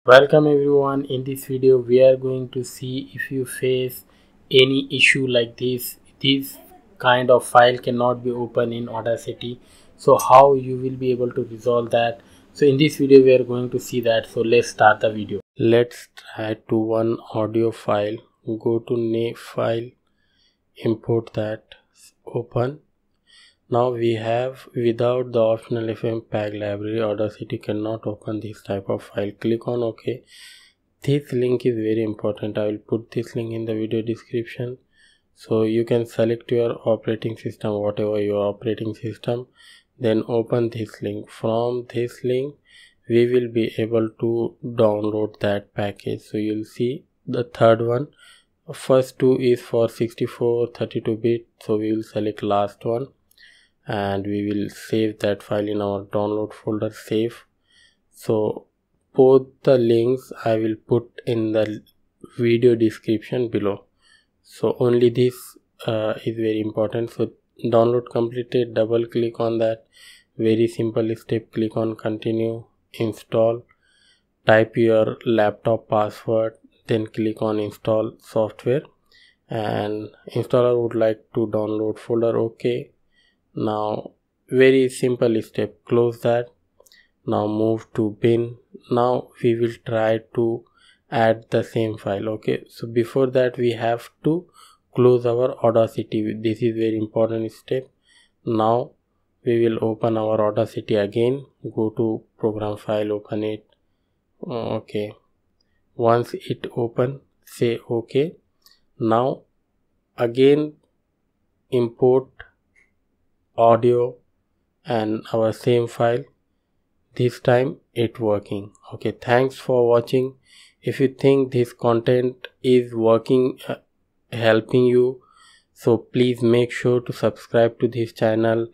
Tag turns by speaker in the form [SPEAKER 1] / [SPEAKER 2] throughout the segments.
[SPEAKER 1] Welcome everyone. In this video we are going to see if you face any issue like this kind of file cannot be opened in Audacity, so how you will be able to resolve that. So in this video we are going to see that. So let's start the video. Let's try to one audio file. Go to NAV file, import that, open. Now we have, without the optional FFmpeg library, Audacity cannot open this type of file. Click on OK. This link is very important. I will put this link in the video description. So you can select your operating system, whatever your operating system, then open this link. From this link we will be able to download that package. So you'll see the third one. First two is for 64 32-bit, so we will select last one and we will save that file in our download folder. Save. So both the links I will put in the video description below. So only this is very important. So download completed, double click on that. Very simple step. Click on continue, install, type your laptop password, then click on install software, and installer would like to download folder. Okay. Now very simple step, close that. Now move to bin. Now we will try to add the same file. Okay, so before that we have to close our Audacity. This is very important step. Now we will open our Audacity again. Go to program file, open it. Okay, once it open, say okay. Now again import audio and our same file. This time it working. Okay, thanks for watching. If you think this content is working, helping you, so please make sure to subscribe to this channel,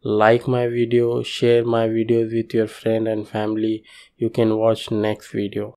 [SPEAKER 1] like my video, share my videos with your friend and family. You can watch next video.